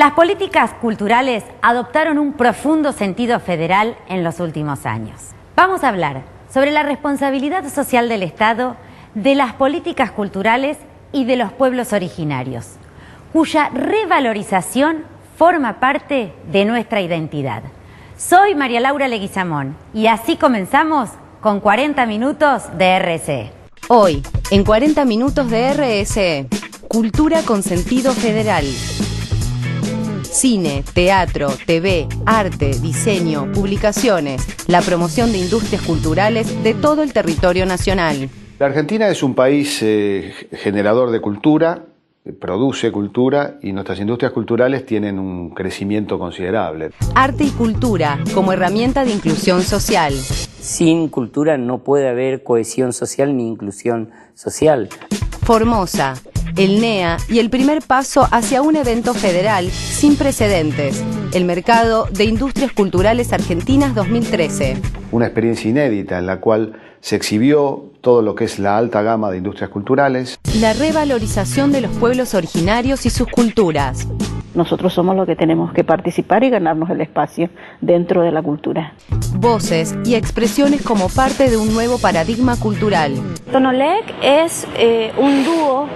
Las políticas culturales adoptaron un profundo sentido federal en los últimos años. Vamos a hablar sobre la responsabilidad social del Estado, de las políticas culturales y de los pueblos originarios, cuya revalorización forma parte de nuestra identidad. Soy María Laura Leguizamón y así comenzamos con 40 minutos de RSE. Hoy, en 40 minutos de RSE, cultura con sentido federal. Cine, teatro, TV, arte, diseño, publicaciones, la promoción de industrias culturales de todo el territorio nacional. La Argentina es un país generador de cultura, produce cultura y nuestras industrias culturales tienen un crecimiento considerable. Arte y cultura como herramienta de inclusión social. Sin cultura no puede haber cohesión social ni inclusión social. Formosa, el NEA y el primer paso hacia un evento federal sin precedentes, el Mercado de Industrias Culturales Argentinas 2013. Una experiencia inédita en la cual se exhibió todo lo que es la alta gama de industrias culturales. La revalorización de los pueblos originarios y sus culturas. Nosotros somos los que tenemos que participar y ganarnos el espacio dentro de la cultura. Voces y expresiones como parte de un nuevo paradigma cultural. Tonolec es un dúo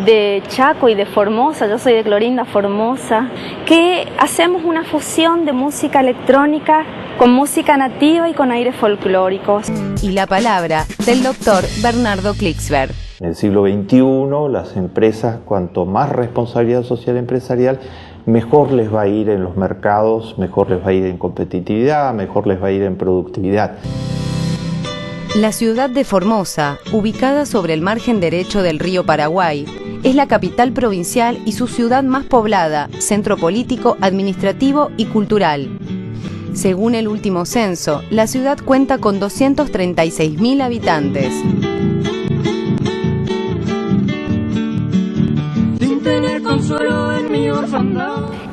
de Chaco y de Formosa, yo soy de Clorinda, Formosa, que hacemos una fusión de música electrónica con música nativa y con aires folclóricos. Y la palabra del doctor Bernardo Klicksberg. En el siglo XXI, las empresas, cuanto más responsabilidad social empresarial, mejor les va a ir en los mercados, mejor les va a ir en competitividad, mejor les va a ir en productividad. La ciudad de Formosa, ubicada sobre el margen derecho del río Paraguay, es la capital provincial y su ciudad más poblada, centro político, administrativo y cultural. Según el último censo, la ciudad cuenta con 236.000 habitantes.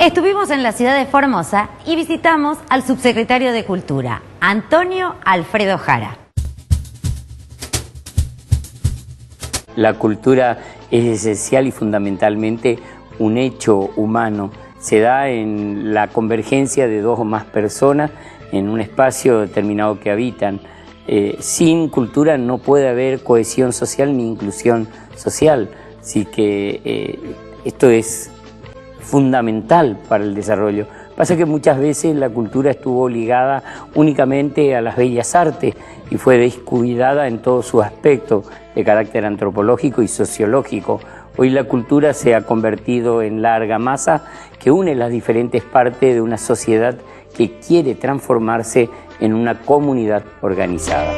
Estuvimos en la ciudad de Formosa y visitamos al subsecretario de Cultura, Antonio Alfredo Jara. La cultura es esencial y fundamentalmente un hecho humano. Se da en la convergencia de dos o más personas en un espacio determinado que habitan. Sin cultura no puede haber cohesión social ni inclusión social. Así que esto es fundamental para el desarrollo. Pasa que muchas veces la cultura estuvo ligada únicamente a las bellas artes y fue descuidada en todos sus aspectos de carácter antropológico y sociológico. Hoy la cultura se ha convertido en la argamasa que une las diferentes partes de una sociedad que quiere transformarse en una comunidad organizada.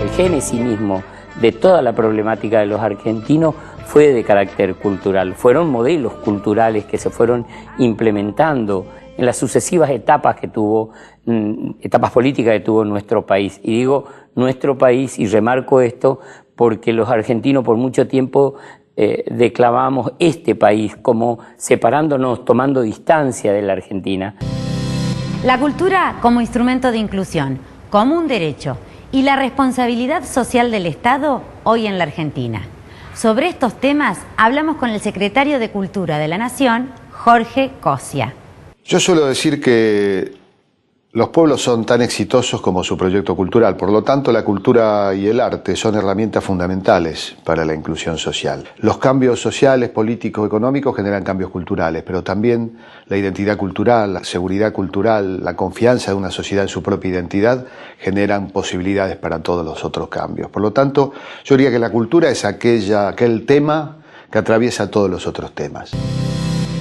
El génesis mismo de toda la problemática de los argentinos fue de carácter cultural. Fueron modelos culturales que se fueron implementando en las sucesivas etapas que tuvo, etapas políticas que tuvo nuestro país. Y digo nuestro país y remarco esto porque los argentinos por mucho tiempo declamamos este país como separándonos, tomando distancia de la Argentina. La cultura como instrumento de inclusión, como un derecho, y la responsabilidad social del Estado hoy en la Argentina. Sobre estos temas hablamos con el secretario de Cultura de la Nación, Jorge Cosia. Yo suelo decir que los pueblos son tan exitosos como su proyecto cultural, por lo tanto la cultura y el arte son herramientas fundamentales para la inclusión social. Los cambios sociales, políticos, económicos generan cambios culturales, pero también la identidad cultural, la seguridad cultural, la confianza de una sociedad en su propia identidad generan posibilidades para todos los otros cambios. Por lo tanto, yo diría que la cultura es aquel tema que atraviesa todos los otros temas.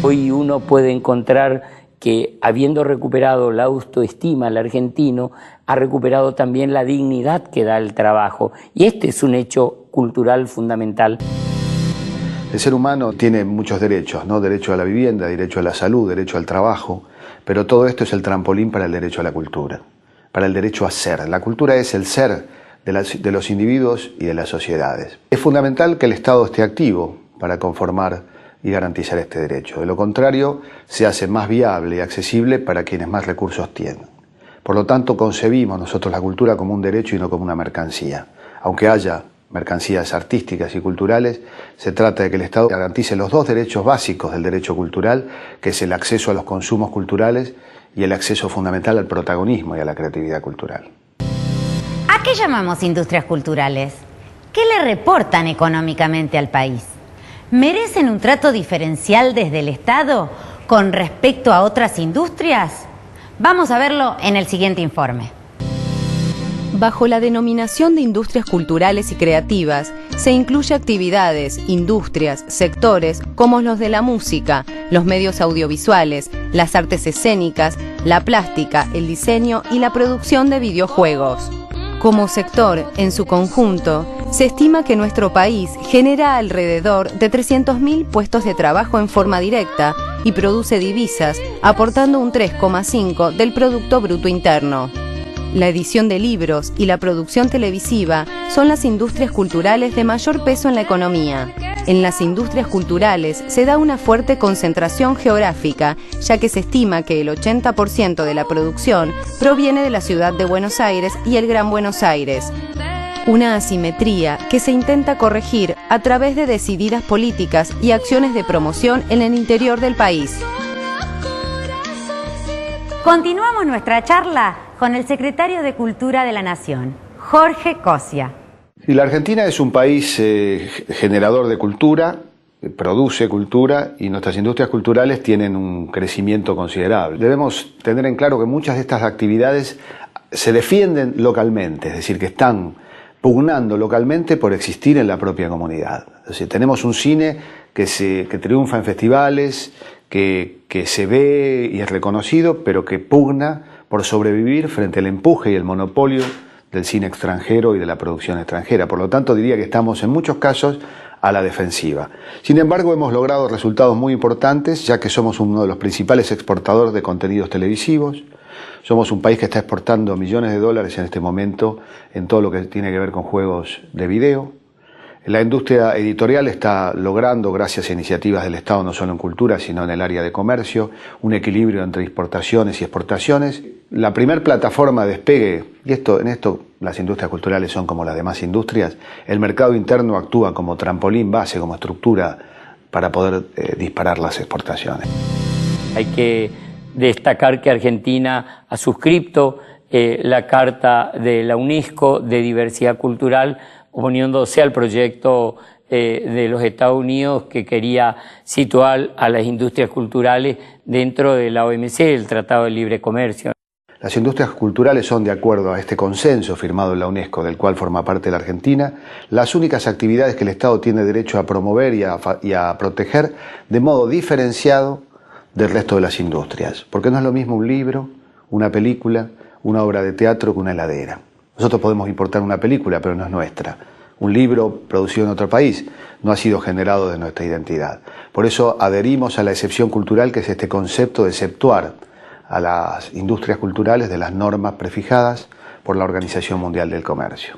Hoy uno puede encontrar que habiendo recuperado la autoestima el argentino, ha recuperado también la dignidad que da el trabajo. Y este es un hecho cultural fundamental. El ser humano tiene muchos derechos, ¿no? Derecho a la vivienda, derecho a la salud, derecho al trabajo, pero todo esto es el trampolín para el derecho a la cultura, para el derecho a ser. La cultura es el ser de los individuos y de las sociedades. Es fundamental que el Estado esté activo para conformar y garantizar este derecho. De lo contrario, se hace más viable y accesible para quienes más recursos tienen. Por lo tanto, concebimos nosotros la cultura como un derecho y no como una mercancía. aunque haya mercancías artísticas y culturales, se trata de que el Estado garantice los dos derechos básicos del derecho cultural, que es el acceso a los consumos culturales y el acceso fundamental al protagonismo y a la creatividad cultural. ¿A qué llamamos industrias culturales? ¿Qué le reportan económicamente al país? ¿Merecen un trato diferencial desde el Estado con respecto a otras industrias? Vamos a verlo en el siguiente informe. Bajo la denominación de industrias culturales y creativas, se incluye actividades, industrias, sectores como los de la música, los medios audiovisuales, las artes escénicas, la plástica, el diseño y la producción de videojuegos. Como sector, en su conjunto, se estima que nuestro país genera alrededor de 300.000 puestos de trabajo en forma directa y produce divisas, aportando un 3,5% del Producto Bruto Interno. La edición de libros y la producción televisiva son las industrias culturales de mayor peso en la economía. En las industrias culturales se da una fuerte concentración geográfica, ya que se estima que el 80% de la producción proviene de la ciudad de Buenos Aires y el Gran Buenos Aires. Una asimetría que se intenta corregir a través de decididas políticas y acciones de promoción en el interior del país. Continuamos nuestra charla con el secretario de Cultura de la Nación, Jorge Cosia. Y la Argentina es un país generador de cultura, produce cultura y nuestras industrias culturales tienen un crecimiento considerable. Debemos tener en claro que muchas de estas actividades se defienden localmente, es decir, que están pugnando localmente por existir en la propia comunidad. Es decir, tenemos un cine que triunfa en festivales, que se ve y es reconocido, pero que pugna por sobrevivir frente al empuje y el monopolio del cine extranjero y de la producción extranjera. Por lo tanto, diría que estamos en muchos casos a la defensiva. Sin embargo, hemos logrado resultados muy importantes, ya que somos uno de los principales exportadores de contenidos televisivos. Somos un país que está exportando millones de dólares en este momento en todo lo que tiene que ver con juegos de video. La industria editorial está logrando, gracias a iniciativas del Estado, no solo en cultura, sino en el área de comercio, un equilibrio entre exportaciones y exportaciones. La primer plataforma de despegue, y en esto las industrias culturales son como las demás industrias, el mercado interno actúa como trampolín base, como estructura para poder disparar las exportaciones. Hay que destacar que Argentina ha suscrito la Carta de la UNESCO de Diversidad Cultural, oponiéndose al proyecto de los Estados Unidos que quería situar a las industrias culturales dentro de la OMC, el Tratado de Libre Comercio. Las industrias culturales son, de acuerdo a este consenso firmado en la UNESCO, del cual forma parte la Argentina, las únicas actividades que el Estado tiene derecho a promover y a proteger de modo diferenciado del resto de las industrias. Porque no es lo mismo un libro, una película, una obra de teatro que una heladera. Nosotros podemos importar una película, pero no es nuestra. Un libro producido en otro país no ha sido generado de nuestra identidad. Por eso adherimos a la excepción cultural, que es este concepto de exceptuar a las industrias culturales de las normas prefijadas por la Organización Mundial del Comercio.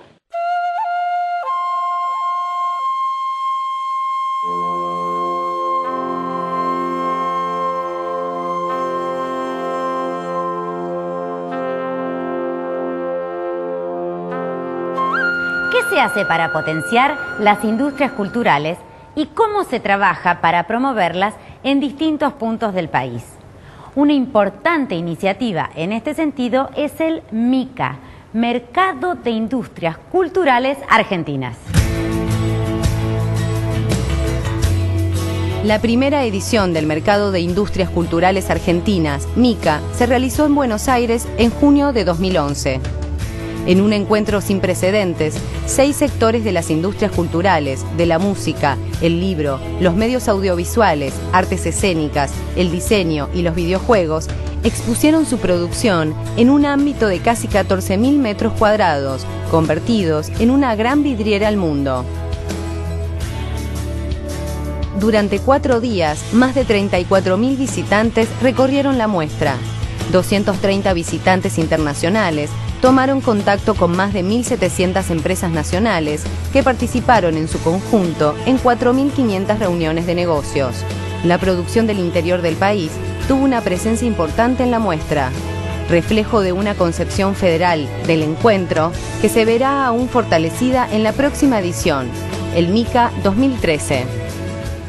¿Qué se hace para potenciar las industrias culturales y cómo se trabaja para promoverlas en distintos puntos del país? Una importante iniciativa en este sentido es el MICA, Mercado de Industrias Culturales Argentinas. La primera edición del Mercado de Industrias Culturales Argentinas, MICA, se realizó en Buenos Aires en junio de 2011. En un encuentro sin precedentes, 6 sectores de las industrias culturales, de la música, el libro, los medios audiovisuales, artes escénicas, el diseño y los videojuegos expusieron su producción en un ámbito de casi 14.000 metros cuadrados, convertidos en una gran vidriera al mundo. Durante 4 días, más de 34.000 visitantes recorrieron la muestra. 230 visitantes internacionales tomaron contacto con más de 1.700 empresas nacionales que participaron en su conjunto en 4.500 reuniones de negocios. La producción del interior del país tuvo una presencia importante en la muestra. reflejo de una concepción federal del encuentro que se verá aún fortalecida en la próxima edición, el MICA 2013.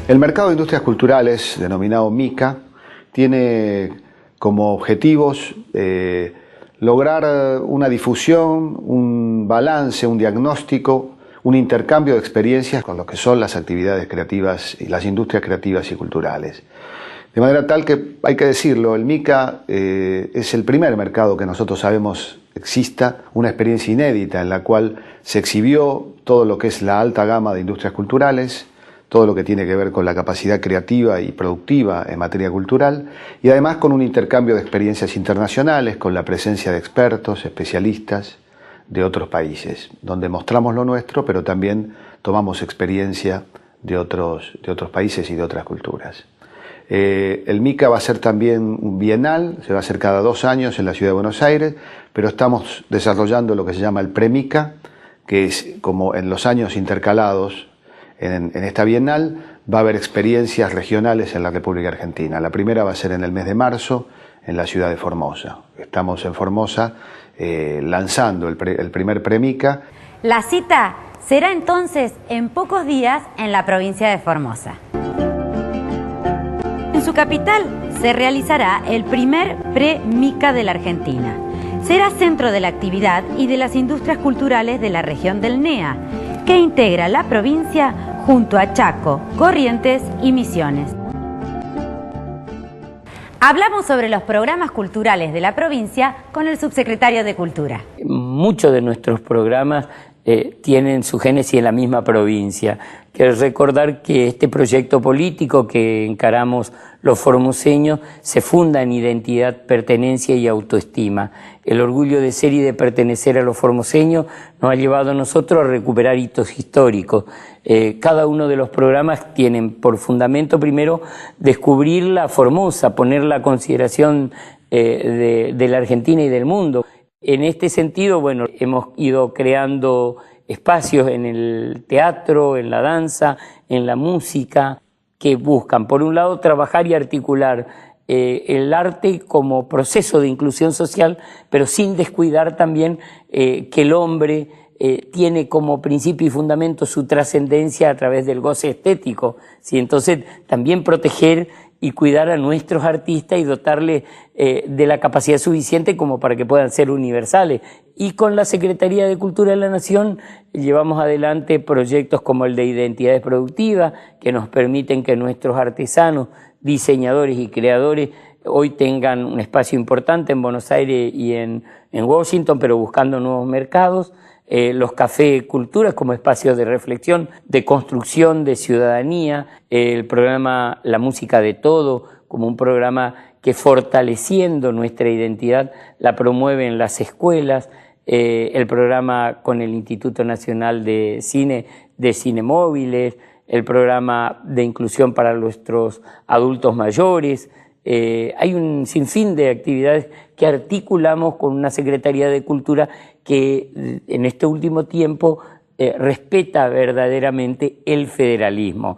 El mercado de industrias culturales, denominado MICA, tiene como objetivos lograr una difusión, un balance, un diagnóstico, un intercambio de experiencias con lo que son las actividades creativas y las industrias creativas y culturales. De manera tal que, hay que decirlo, el MICA es el primer mercado que nosotros sabemos exista, una experiencia inédita en la cual se exhibió todo lo que es la alta gama de industrias culturales, todo lo que tiene que ver con la capacidad creativa y productiva en materia cultural, y además con un intercambio de experiencias internacionales, con la presencia de expertos, especialistas de otros países, donde mostramos lo nuestro, pero también tomamos experiencia de otros países y de otras culturas. El MICA va a ser también un bienal, se va a hacer cada 2 años en la Ciudad de Buenos Aires, pero estamos desarrollando lo que se llama el Pre-MICA, que es como en los años intercalados. En esta bienal va a haber experiencias regionales en la República Argentina. La primera va a ser en el mes de marzo en la ciudad de Formosa. Estamos en Formosa lanzando el primer Pre-MICA. La cita será entonces en pocos días en la provincia de Formosa. En su capital se realizará el primer Pre-MICA de la Argentina. Será centro de la actividad y de las industrias culturales de la región del NEA, que integra la provincia junto a Chaco, Corrientes y Misiones. Hablamos sobre los programas culturales de la provincia con el subsecretario de Cultura. Muchos de nuestros programas tienen su génesis en la misma provincia. Quiero recordar que este proyecto político que encaramos los formoseños se funda en identidad, pertenencia y autoestima. El orgullo de ser y de pertenecer a los formoseños nos ha llevado a nosotros a recuperar hitos históricos. Cada uno de los programas tienen por fundamento primero descubrir la Formosa, ponerla a consideración de la Argentina y del mundo. En este sentido, bueno, hemos ido creando espacios en el teatro, en la danza, en la música, que buscan, por un lado, trabajar y articular el arte como proceso de inclusión social, pero sin descuidar también que el hombre tiene como principio y fundamento su trascendencia a través del goce estético, ¿sí? Entonces, también proteger y cuidar a nuestros artistas y dotarles de la capacidad suficiente como para que puedan ser universales. Y con la Secretaría de Cultura de la Nación llevamos adelante proyectos como el de identidades productivas, que nos permiten que nuestros artesanos, diseñadores y creadores hoy tengan un espacio importante en Buenos Aires y en Washington, pero buscando nuevos mercados. Los cafés culturas como espacios de reflexión, de construcción, de ciudadanía, el programa La Música de Todo como un programa que fortaleciendo nuestra identidad la promueve en las escuelas, el programa con el Instituto Nacional de Cine Móviles, el programa de inclusión para nuestros adultos mayores. Hay un sinfín de actividades que articulamos con una Secretaría de Cultura que en este último tiempo respeta verdaderamente el federalismo.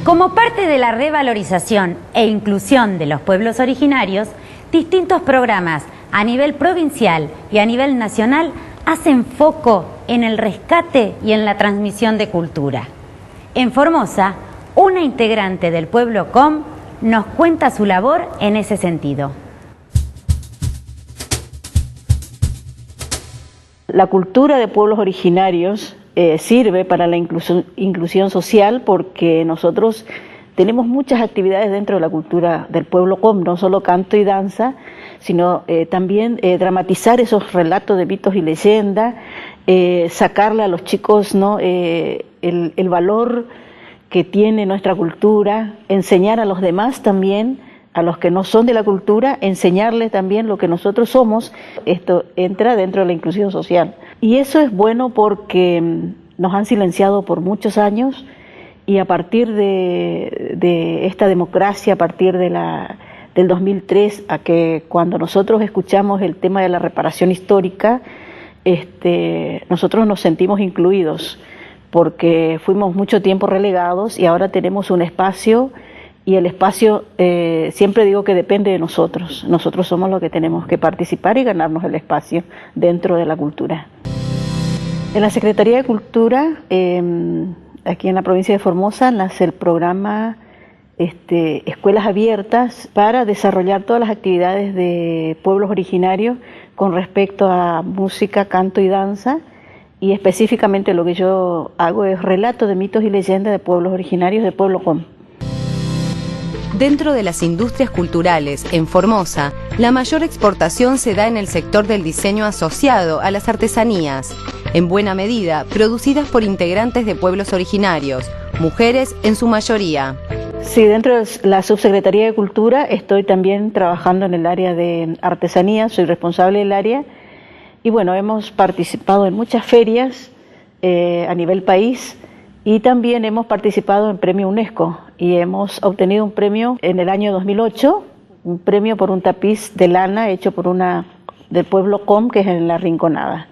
Como parte de la revalorización e inclusión de los pueblos originarios, distintos programas a nivel provincial y a nivel nacional hacen foco en el rescate y en la transmisión de cultura. En Formosa, una integrante del pueblo COM nos cuenta su labor en ese sentido. La cultura de pueblos originarios sirve para la inclusión social porque nosotros tenemos muchas actividades dentro de la cultura del pueblo COM, no solo canto y danza, sino también dramatizar esos relatos de mitos y leyendas, sacarle a los chicos, ¿no? el valor que tiene nuestra cultura, enseñar a los demás también, a los que no son de la cultura, enseñarles también lo que nosotros somos. Esto entra dentro de la inclusión social. Y eso es bueno porque nos han silenciado por muchos años y a partir de esta democracia, a partir del 2003, a que cuando nosotros escuchamos el tema de la reparación histórica, nosotros nos sentimos incluidos porque fuimos mucho tiempo relegados y ahora tenemos un espacio y el espacio, siempre digo que depende de nosotros. Nosotros somos los que tenemos que participar y ganarnos el espacio dentro de la cultura. En la Secretaría de Cultura, aquí en la provincia de Formosa, nace el programa Escuelas Abiertas para desarrollar todas las actividades de pueblos originarios con respecto a música, canto y danza, y específicamente lo que yo hago es relato de mitos y leyendas de pueblos originarios de Pueblo Com. Dentro de las industrias culturales, en Formosa, la mayor exportación se da en el sector del diseño asociado a las artesanías, en buena medida producidas por integrantes de pueblos originarios, mujeres en su mayoría. Sí, dentro de la Subsecretaría de Cultura estoy también trabajando en el área de artesanía, soy responsable del área, y bueno, hemos participado en muchas ferias a nivel país, y también hemos participado en Premio UNESCO y hemos obtenido un premio en el año 2008, un premio por un tapiz de lana hecho por una del pueblo Com, que es en La Rinconada.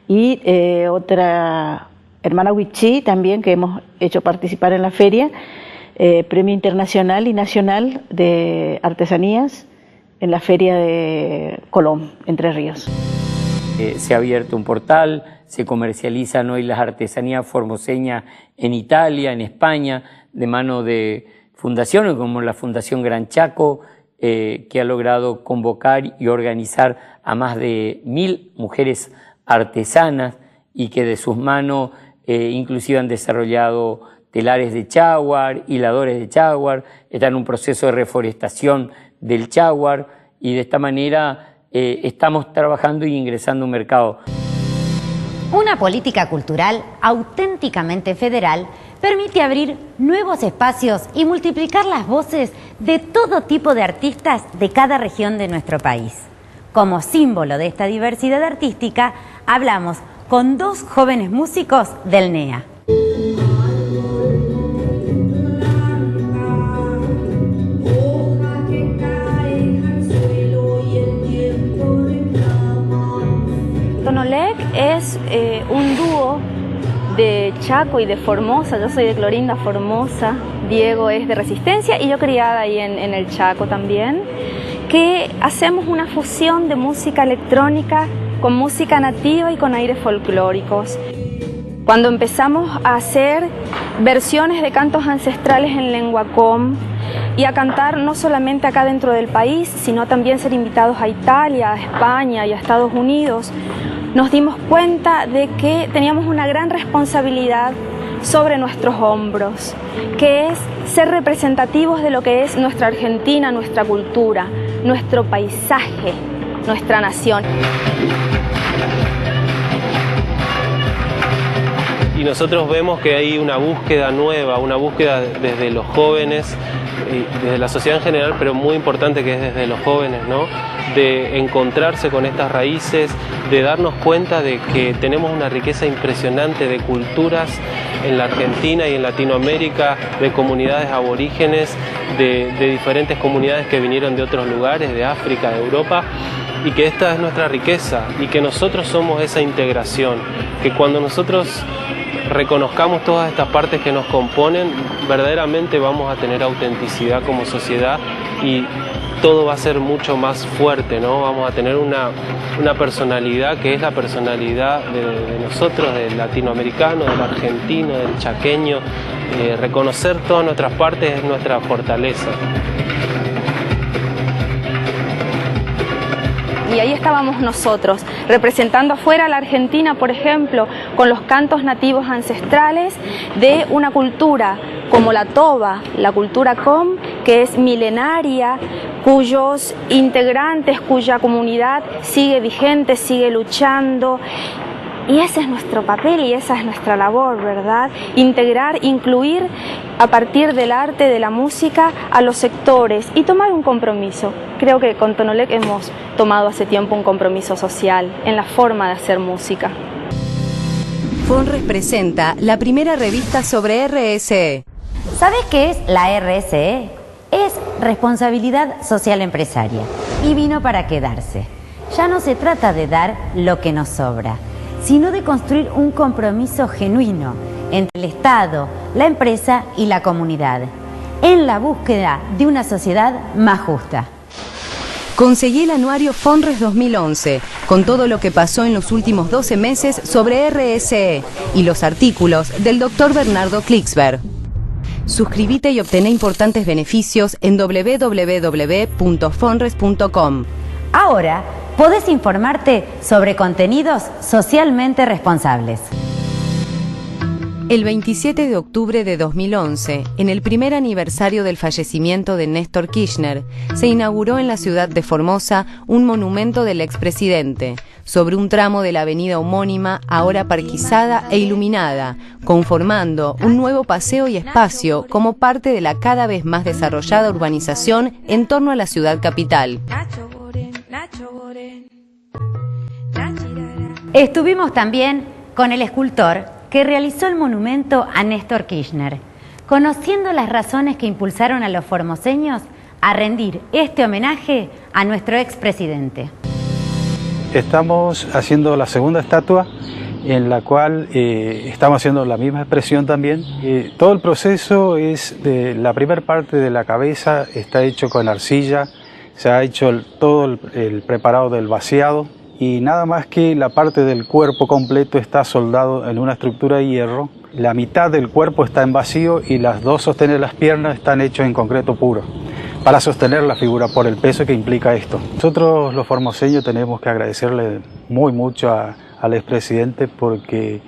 Y otra hermana Huichí también, que hemos hecho participar en la feria, premio internacional y nacional de artesanías en la feria de Colón, Entre Ríos. Se ha abierto un portal, se comercializan hoy las artesanías formoseñas en Italia, en España, de mano de fundaciones como la Fundación Gran Chaco, que ha logrado convocar y organizar a más de 1000 mujeres artesanas y que de sus manos inclusive han desarrollado telares de cháguar, hiladores de cháguar, está en un proceso de reforestación del cháguar y de esta manera estamos trabajando y ingresando a un mercado. Una política cultural auténticamente federal permite abrir nuevos espacios y multiplicar las voces de todo tipo de artistas de cada región de nuestro país. Como símbolo de esta diversidad artística, hablamos con 2 jóvenes músicos del NEA. Tonolec es un dúo de Chaco y de Formosa. Yo soy de Clorinda, Formosa. Diego es de Resistencia y yo criada ahí en el Chaco también. Que hacemos una fusión de música electrónica con música nativa y con aires folclóricos. Cuando empezamos a hacer versiones de cantos ancestrales en lengua com y a cantar no solamente acá dentro del país, sino también ser invitados a Italia, a España y a Estados Unidos, nos dimos cuenta de que teníamos una gran responsabilidad sobre nuestros hombros, que es ser representativos de lo que es nuestra Argentina, nuestra cultura, nuestro paisaje, nuestra nación. Y nosotros vemos que hay una búsqueda nueva, una búsqueda desde los jóvenes, desde la sociedad en general, pero muy importante que es desde los jóvenes, ¿no? De encontrarse con estas raíces, de darnos cuenta de que tenemos una riqueza impresionante de culturas en la Argentina y en Latinoamérica, de comunidades aborígenes, de diferentes comunidades que vinieron de otros lugares, de África, de Europa, y que esta es nuestra riqueza y que nosotros somos esa integración, que cuando nosotros reconozcamos todas estas partes que nos componen, verdaderamente vamos a tener autenticidad como sociedad y todo va a ser mucho más fuerte, ¿no? Vamos a tener una personalidad que es la personalidad de nosotros, del latinoamericano, del argentino, del chaqueño. Reconocer todas nuestras partes es nuestra fortaleza. Y ahí estábamos nosotros, representando afuera a la Argentina, por ejemplo, con los cantos nativos ancestrales de una cultura como la toba, la cultura com, que es milenaria, cuyos integrantes, cuya comunidad sigue vigente, sigue luchando. Y ese es nuestro papel y esa es nuestra labor, ¿verdad? Integrar, incluir a partir del arte, de la música, a los sectores y tomar un compromiso. Creo que con Tonolec hemos tomado hace tiempo un compromiso social en la forma de hacer música. FONRES presenta la primera revista sobre RSE. ¿Sabes qué es la RSE? Es responsabilidad social empresaria y vino para quedarse. Ya no se trata de dar lo que nos sobra, sino de construir un compromiso genuino entre el Estado, la empresa y la comunidad. en la búsqueda de una sociedad más justa. Conseguí el anuario FONRES 2011, con todo lo que pasó en los últimos 12 meses sobre RSE y los artículos del Dr. Bernardo Klicksberg. Suscríbete y obtené importantes beneficios en www.fonres.com. Ahora podés informarte sobre contenidos socialmente responsables. El 27 de octubre de 2011, en el primer aniversario del fallecimiento de Néstor Kirchner, se inauguró en la ciudad de Formosa un monumento del expresidente, sobre un tramo de la avenida homónima, ahora parquizada e iluminada, conformando un nuevo paseo y espacio como parte de la cada vez más desarrollada urbanización en torno a la ciudad capital. Estuvimos también con el escultor que realizó el monumento a Néstor Kirchner, conociendo las razones que impulsaron a los formoseños a rendir este homenaje a nuestro expresidente. Estamos haciendo la segunda estatua, en la cual estamos haciendo la misma expresión también. Todo el proceso es de la primera parte de la cabeza, está hecho con arcilla, se ha hecho todo el preparado del vaciado, y nada más que la parte del cuerpo completo está soldado en una estructura de hierro. La mitad del cuerpo está en vacío y las dos sostenes de las piernas están hechos en concreto puro, para sostener la figura por el peso que implica esto. Nosotros los formoseños tenemos que agradecerle mucho al expresidente, porque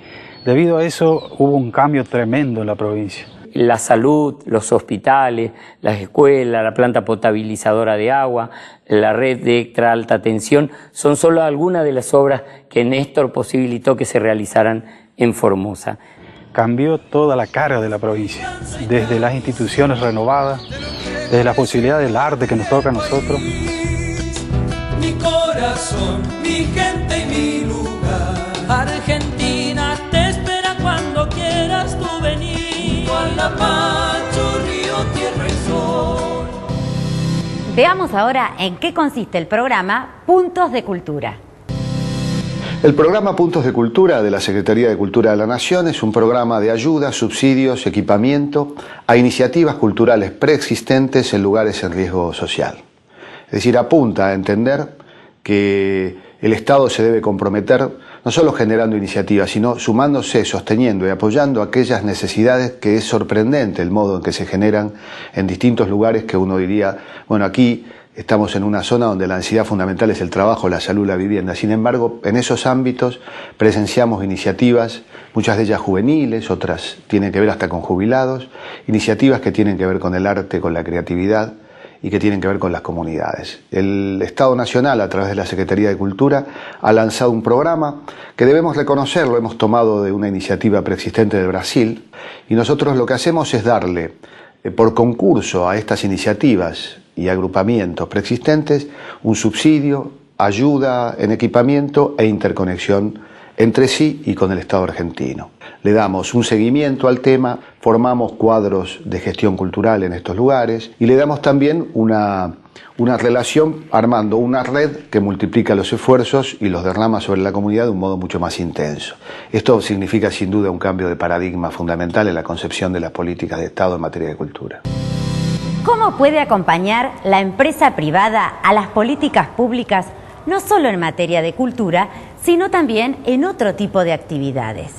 debido a eso hubo un cambio tremendo en la provincia. La salud, los hospitales, las escuelas, la planta potabilizadora de agua, la red de extra alta tensión, son solo algunas de las obras que Néstor posibilitó que se realizaran en Formosa. Cambió toda la cara de la provincia, desde las instituciones renovadas, desde la posibilidad del arte que nos toca a nosotros. Mi corazón, mi gente y mi lugar. Argentina te espera cuando quieras tú venir. Guanapacho, río, tierra y sol. Veamos ahora en qué consiste el programa Puntos de Cultura. El programa Puntos de Cultura de la Secretaría de Cultura de la Nación es un programa de ayuda, subsidios, equipamiento a iniciativas culturales preexistentes en lugares en riesgo social. Es decir, apunta a entender que el Estado se debe comprometer no solo generando iniciativas, sino sumándose, sosteniendo y apoyando aquellas necesidades que es sorprendente el modo en que se generan en distintos lugares que uno diría, bueno, aquí estamos en una zona donde la necesidad fundamental es el trabajo, la salud, la vivienda. Sin embargo, en esos ámbitos presenciamos iniciativas, muchas de ellas juveniles, otras tienen que ver hasta con jubilados, iniciativas que tienen que ver con el arte, con la creatividad y que tienen que ver con las comunidades. El Estado Nacional, a través de la Secretaría de Cultura, ha lanzado un programa que debemos reconocer, lo hemos tomado de una iniciativa preexistente de Brasil, y nosotros lo que hacemos es darle por concurso a estas iniciativas y agrupamientos preexistentes un subsidio, ayuda en equipamiento e interconexión entre sí y con el Estado argentino. Le damos un seguimiento al tema, formamos cuadros de gestión cultural en estos lugares y le damos también una relación armando una red que multiplica los esfuerzos y los derrama sobre la comunidad de un modo mucho más intenso. Esto significa sin duda un cambio de paradigma fundamental en la concepción de las políticas de Estado en materia de cultura. ¿Cómo puede acompañar la empresa privada a las políticas públicas, no solo en materia de cultura, sino también en otro tipo de actividades?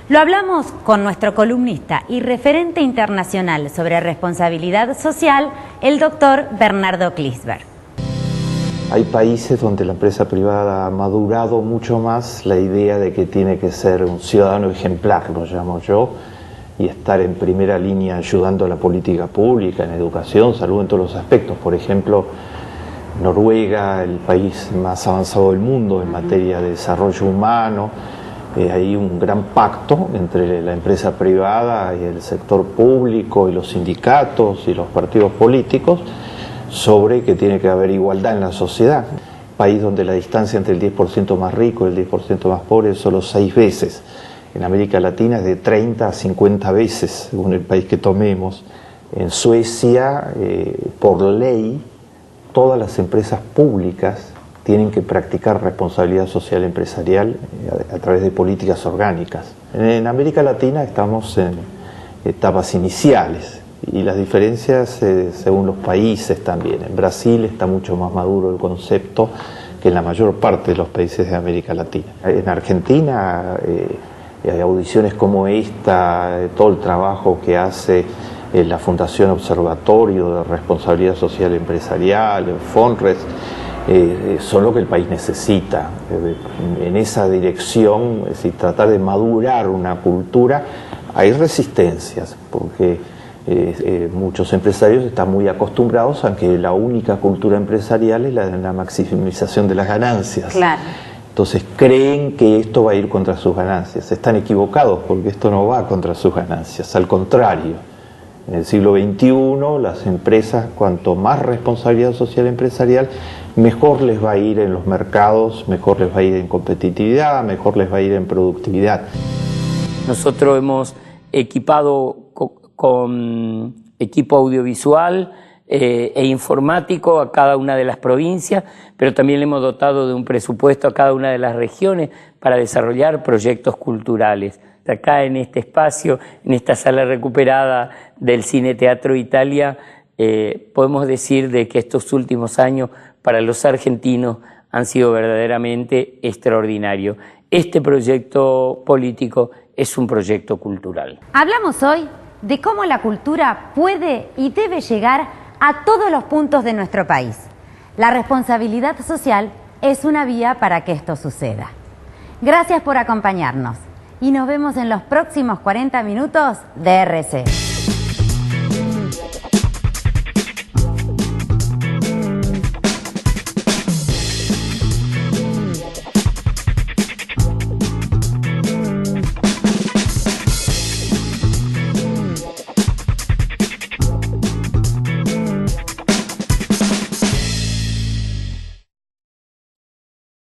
Lo hablamos con nuestro columnista y referente internacional sobre responsabilidad social, el doctor Bernardo Klicksberg. Hay países donde la empresa privada ha madurado mucho más la idea de que tiene que ser un ciudadano ejemplar, lo llamo yo, y estar en primera línea ayudando a la política pública, en educación, salud, en todos los aspectos. Por ejemplo, Noruega, el país más avanzado del mundo en materia de desarrollo humano, hay un gran pacto entre la empresa privada y el sector público y los sindicatos y los partidos políticos sobre que tiene que haber igualdad en la sociedad. País donde la distancia entre el 10% más rico y el 10% más pobre es solo 6 veces. En América Latina es de 30 a 50 veces, según el país que tomemos. En Suecia, por ley, todas las empresas públicas tienen que practicar responsabilidad social empresarial a través de políticas orgánicas. En América Latina estamos en etapas iniciales. Y las diferencias según los países también. En Brasil está mucho más maduro el concepto que en la mayor parte de los países de América Latina. En Argentina hay audiciones como esta, todo el trabajo que hace la Fundación Observatorio de Responsabilidad Social Empresarial, FONRES, son lo que el país necesita. En esa dirección, es decir, tratar de madurar una cultura. Hay resistencias, porque muchos empresarios están muy acostumbrados a que la única cultura empresarial es la maximización de las ganancias. Claro. Entonces creen que esto va a ir contra sus ganancias. Están equivocados, porque esto no va contra sus ganancias, al contrario. En el siglo XXI, las empresas, cuanto más responsabilidad social empresarial, mejor les va a ir en los mercados, mejor les va a ir en competitividad, mejor les va a ir en productividad. Nosotros hemos equipado con equipo audiovisual e informático a cada una de las provincias, pero también le hemos dotado de un presupuesto a cada una de las regiones para desarrollar proyectos culturales. Acá en este espacio, en esta sala recuperada del Cine Teatro Italia, podemos decir de que estos últimos años para los argentinos han sido verdaderamente extraordinarios. Este proyecto político es un proyecto cultural. Hablamos hoy de cómo la cultura puede y debe llegar a todos los puntos de nuestro país. La responsabilidad social es una vía para que esto suceda. Gracias por acompañarnos y nos vemos en los próximos 40 minutos de RC.